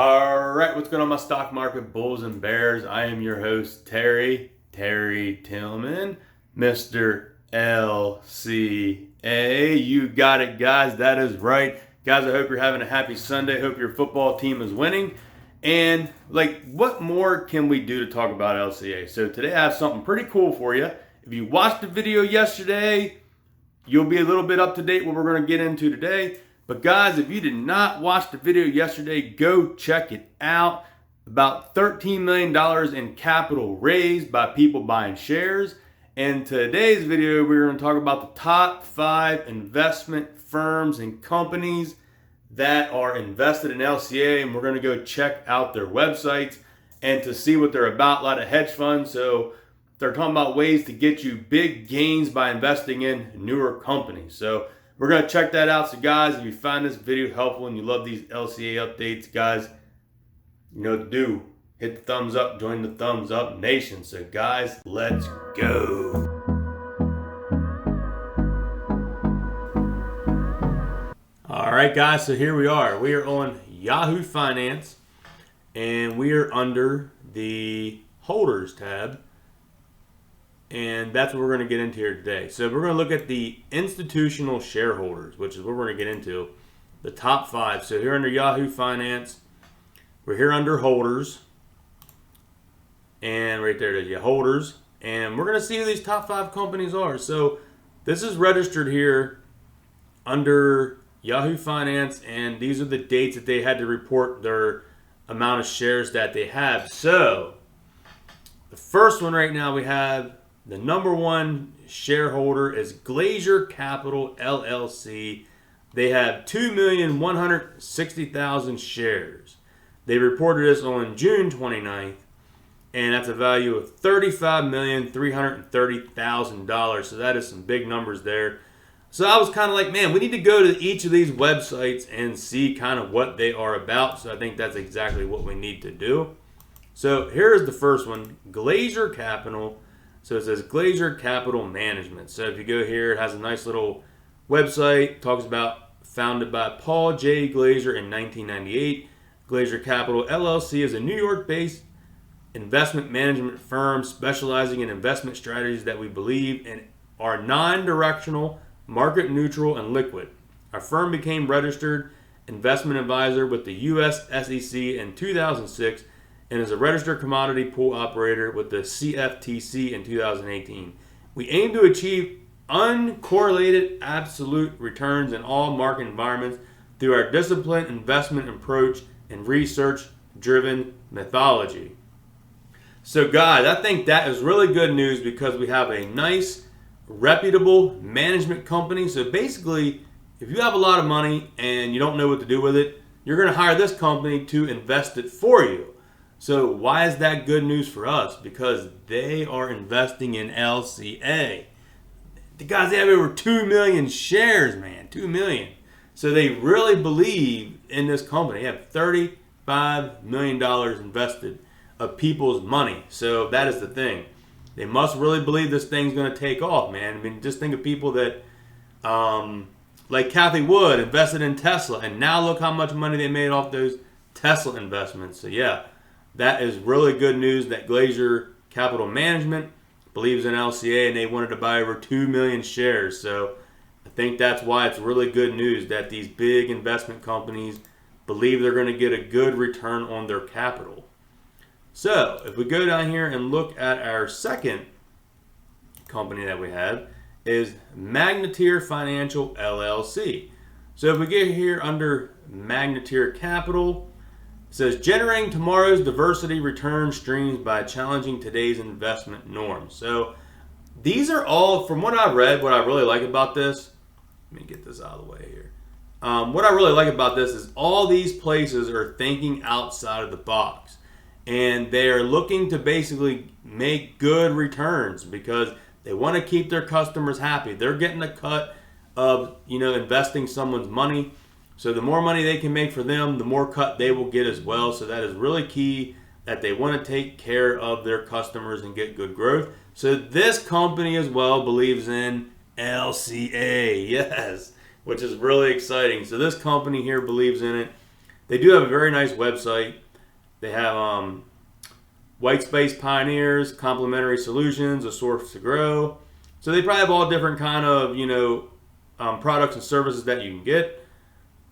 All right, what's going on, my stock market bulls and bears? I am your host, Terry Tillman, Mr. LCA. You got it, guys. That is right. Guys, I hope you're having a happy Sunday. Hope your football team is winning. And, what more can we do to talk about LCA? So today I have something pretty cool for you. If you watched the video yesterday, you'll be a little bit up to date what we're going to get into today. But guys, if you did not watch the video yesterday, go check it out. About $13 million in capital raised by people buying shares. And today's video, we're going to talk about the top 5 investment firms and companies that are invested in LCA. And we're going to go check out their websites and to see what they're about. A lot of hedge funds. So they're talking about ways to get you big gains by investing in newer companies. So we're going to check that out. So guys, if you find this video helpful and you love these LCA updates, guys, you know what to do. Hit the thumbs up, join the thumbs up nation. So guys, let's go. All right, guys, so here we are. We are on Yahoo Finance, and we are under the Holders tab. And that's what we're going to get into here today. So we're going to look at the institutional shareholders, which is what we're going to get into, the top 5. So here under Yahoo Finance, we're here under Holders. And right there it is, yeah, Holders. And we're going to see who these top 5 companies are. So this is registered here under Yahoo Finance, and these are the dates that they had to report their amount of shares that they have. So the first one right now we have, the number 1 shareholder is Glazer Capital, LLC. They have 2,160,000 shares. They reported this on June 29th, and that's a value of $35,330,000. So that is some big numbers there. So I was kind of like, man, we need to go to each of these websites and see kind of what they are about. So I think that's exactly what we need to do. So here's the first one, Glazer Capital. So it says Glazer Capital Management. So if you go here, it has a nice little website. Talks about founded by Paul J. Glazer in 1998. Glazer Capital LLC is a New York-based investment management firm specializing in investment strategies that we believe in are non-directional, market neutral, and liquid. Our firm became registered investment advisor with the U.S. SEC in 2006 and is a registered commodity pool operator with the CFTC in 2018. We aim to achieve uncorrelated absolute returns in all market environments through our disciplined investment approach and research-driven methodology. So guys, I think that is really good news because we have a nice, reputable management company. So basically, if you have a lot of money and you don't know what to do with it, you're going to hire this company to invest it for you. So why is that good news for us? Because they are investing in LCA. The guys, they have over 2 million shares, man. 2 million. So they really believe in this company. They have $35 million invested of people's money. So that is the thing. They must really believe this thing's going to take off, man. I mean, just think of people that, like Kathy Wood, invested in Tesla. And now look how much money they made off those Tesla investments. So yeah. That is really good news that Glazer Capital Management believes in LCA and they wanted to buy over 2 million shares. So I think that's why it's really good news that these big investment companies believe they're going to get a good return on their capital. So if we go down here and look at our second company that we have is Magnetar Financial, LLC. So if we get here under Magnetar Capital, it says, generating tomorrow's diversity return streams by challenging today's investment norms. So these are all, from what I've read, what I really like about this, let me get this out of the way here. What I really like about this is all these places are thinking outside of the box. And they are looking to basically make good returns because they want to keep their customers happy. They're getting a cut of, investing someone's money. So the more money they can make for them, the more cut they will get as well. So that is really key, that they want to take care of their customers and get good growth. So this company as well believes in LCA, yes, which is really exciting. So this company here believes in it. They do have a very nice website. They have white space pioneers, complementary solutions, a source to grow. So they probably have all different kind of, products and services that you can get.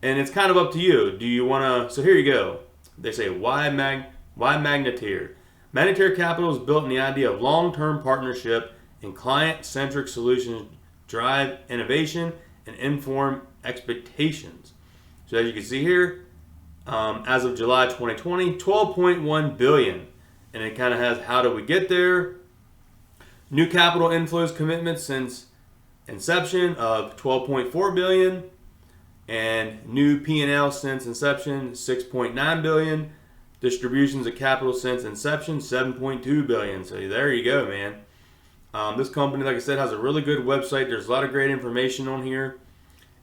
And it's kind of up to you. Do you want to, so here you go. They say, why Magnetar? Magnetar Capital is built on the idea of long-term partnership and client-centric solutions drive innovation and inform expectations. So as you can see here, as of July 2020, 12.1 billion. And it kind of has how do we get there. New capital inflows commitments since inception of 12.4 billion. And new P&L since inception, 6.9 billion. Distributions of capital since inception, 7.2 billion. So there you go, man. This company, like I said, has a really good website. There's a lot of great information on here.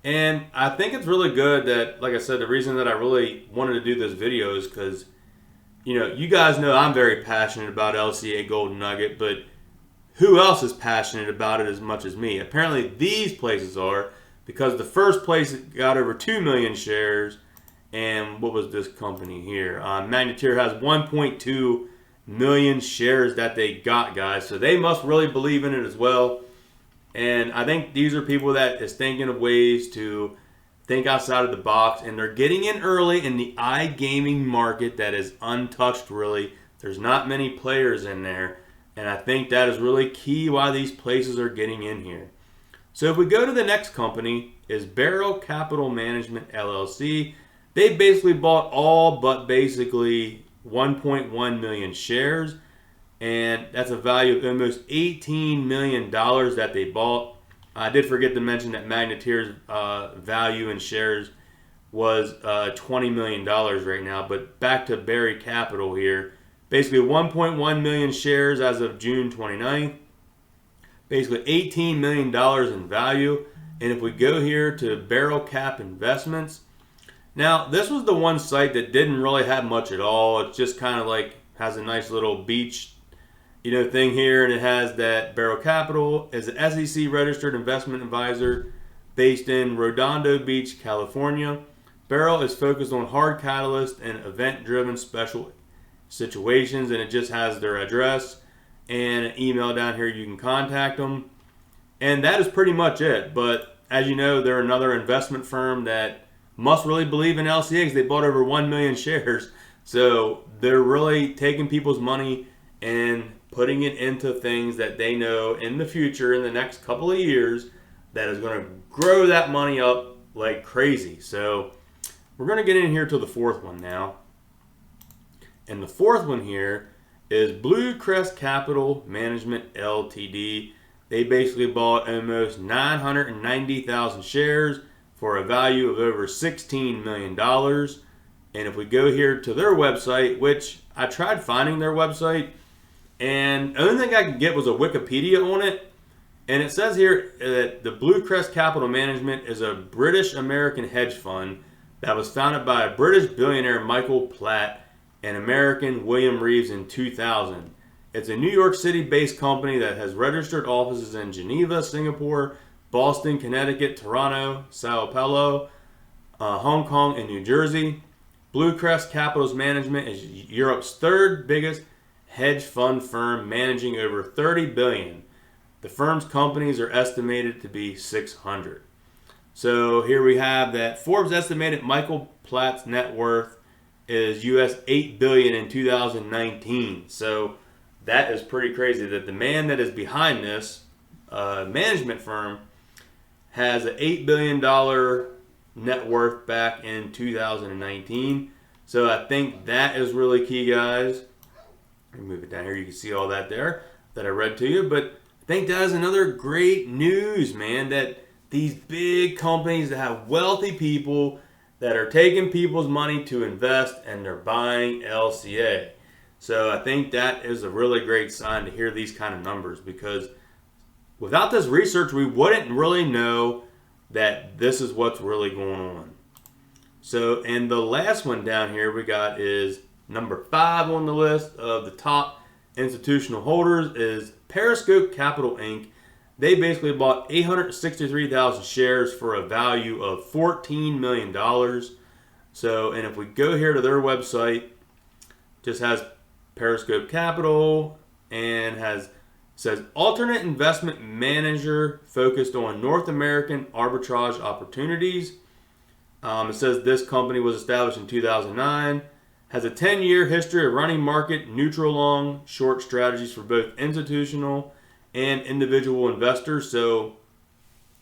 And I think it's really good that, like I said, the reason that I really wanted to do this video is because, you guys know I'm very passionate about LCA Golden Nugget, but who else is passionate about it as much as me? Apparently these places are, because the first place got over 2 million shares. And what was this company here? Magnetar has 1.2 million shares that they got, guys. So they must really believe in it as well. And I think these are people that is thinking of ways to think outside of the box. And they're getting in early in the iGaming market that is untouched, really. There's not many players in there. And I think that is really key why these places are getting in here. So if we go to the next company, is Barrel Capital Management, LLC. They basically bought all but basically 1.1 million shares. And that's a value of almost $18 million that they bought. I did forget to mention that Magnetar's value in shares was $20 million right now. But back to Barry Capital here. Basically 1.1 million shares as of June 29th. Basically $18 million in value. And if we go here to Barrel Cap Investments. Now, this was the one site that didn't really have much at all. It's just kind of like has a nice little beach thing here, and it has that Barrel Capital is an SEC registered investment advisor based in Redondo Beach, California. Barrel is focused on hard catalyst and event-driven special situations, and it just has their address and an email down here you can contact them. And that is pretty much it. But as you know, they're another investment firm that must really believe in LCAs. They bought over 1 million shares. So they're really taking people's money and putting it into things that they know in the future, in the next couple of years, that is going to grow that money up like crazy. So we're going to get in here to the fourth one now. And the fourth one here is Blue Crest Capital Management Ltd. They basically bought almost 990,000 shares for a value of over $16 million. And if we go here to their website, which I tried finding their website, and the only thing I could get was a Wikipedia on it. And it says here that the Blue Crest Capital Management is a British-American hedge fund that was founded by a British billionaire Michael Platt and American William Reeves in 2000. It's a New York City-based company that has registered offices in Geneva, Singapore, Boston, Connecticut, Toronto, Sao Paulo, Hong Kong, and New Jersey. Blue Crest Capital's management is Europe's third biggest hedge fund firm, managing over $30 billion. The firm's companies are estimated to be 600. So here we have that Forbes estimated Michael Platt's net worth is US $8 billion in 2019. So that is pretty crazy that the man that is behind this management firm has an $8 billion net worth back in 2019. So I think that is really key, guys. Let me move it down here. You can see all that there that I read to you. But I think that is another great news, man, that these big companies that have wealthy people that are taking people's money to invest and they're buying LCA. So I think that is a really great sign to hear these kind of numbers, because without this research, we wouldn't really know that this is what's really going on. So, and the last one down here we got is number 5 on the list of the top institutional holders is Periscope Capital Inc. They basically bought 863,000 shares for a value of $14 million. So, and if we go here to their website, just has Periscope Capital and says alternate investment manager focused on North American arbitrage opportunities. It says this company was established in 2009, has a 10-year history of running market neutral long short strategies for both institutional and individual investors. So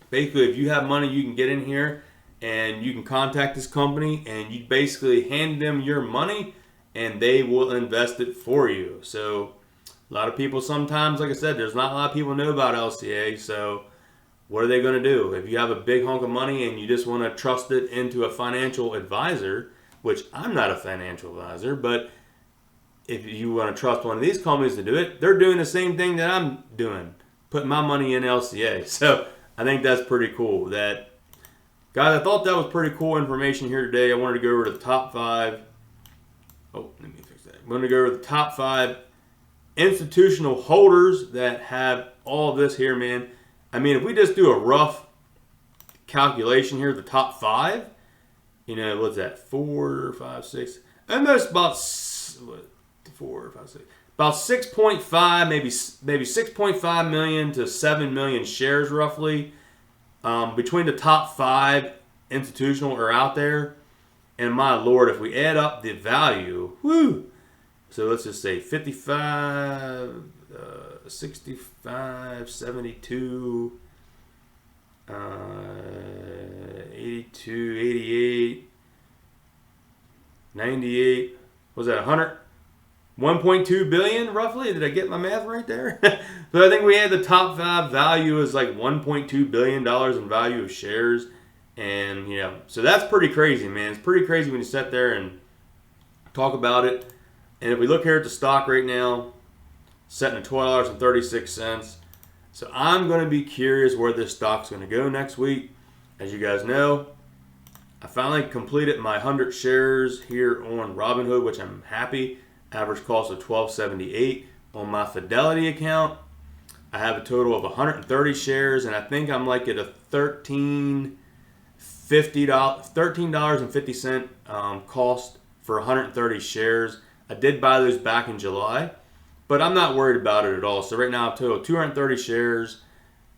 basically, if you have money, you can get in here and you can contact this company and you basically hand them your money and they will invest it for you. So a lot of people sometimes, like I said, there's not a lot of people know about LCA. So what are they going to do? If you have a big hunk of money and you just want to trust it into a financial advisor, which I'm not a financial advisor, but if you want to trust one of these companies to do it, they're doing the same thing that I'm doing, putting my money in LCA. So I think that's pretty cool. That, guys, I thought that was pretty cool information here today. I wanted to go over the top 5. Oh, let me fix that. I'm going to go over the top 5 institutional holders that have all this here, man. I mean, if we just do a rough calculation here, the top 5, you know, what's that? 4, 5, 6, almost about 4, 5, 6, about 6.5, maybe 6.5 million to 7 million shares roughly between the top 5 institutional are out there. And my Lord, if we add up the value, whoo! So let's just say 55, 65, 72, 82, 88, 98. Was that 100? 1.2 billion roughly? Did I get my math right there? So I think we had the top 5 value is like $1.2 billion in value of shares. And, you know, so that's pretty crazy, man. It's pretty crazy when you sit there and talk about it. And if we look here at the stock right now, setting at $12.36. So I'm going to be curious where this stock's going to go next week. As you guys know, I finally completed my 100 shares here on Robinhood, which I'm happy. Average cost of $12.78 on my Fidelity account. I have a total of 130 shares, and I think I'm like at a $13.50 cost for 130 shares. I did buy those back in July, but I'm not worried about it at all. So right now I've total 230 shares.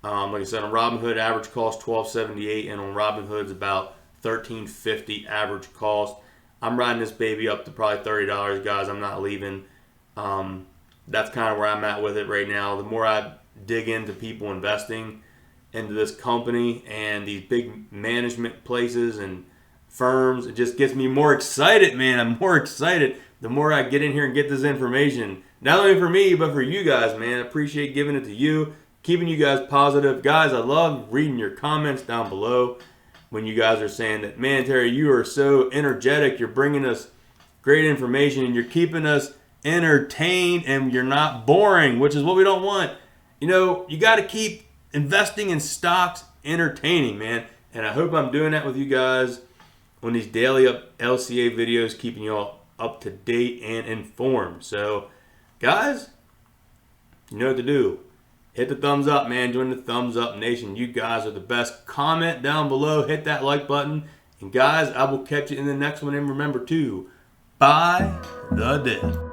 Like I said, on Robinhood, average cost $12.78, and on Robinhood's about $13.50 average cost. I'm riding this baby up to probably $30, guys. I'm not leaving. That's kind of where I'm at with it right now. The more I dig into people investing into this company and these big management places and firms, it just gets me more excited, man. I'm more excited the more I get in here and get this information. Not only for me, but for you guys, man. I appreciate giving it to you, keeping you guys positive. Guys, I love reading your comments down below when you guys are saying that, man, Terry, you are so energetic. You're bringing us great information and you're keeping us entertained and you're not boring, which is what we don't want. You know, you got to keep investing in stocks entertaining, man. And I hope I'm doing that with you guys on these daily LCA videos, keeping you all up to date and informed. So, guys, you know what to do. Hit the thumbs up, man. Join the Thumbs Up Nation. You guys are the best. Comment down below. Hit that like button. And, guys, I will catch you in the next one. And remember to buy the dip.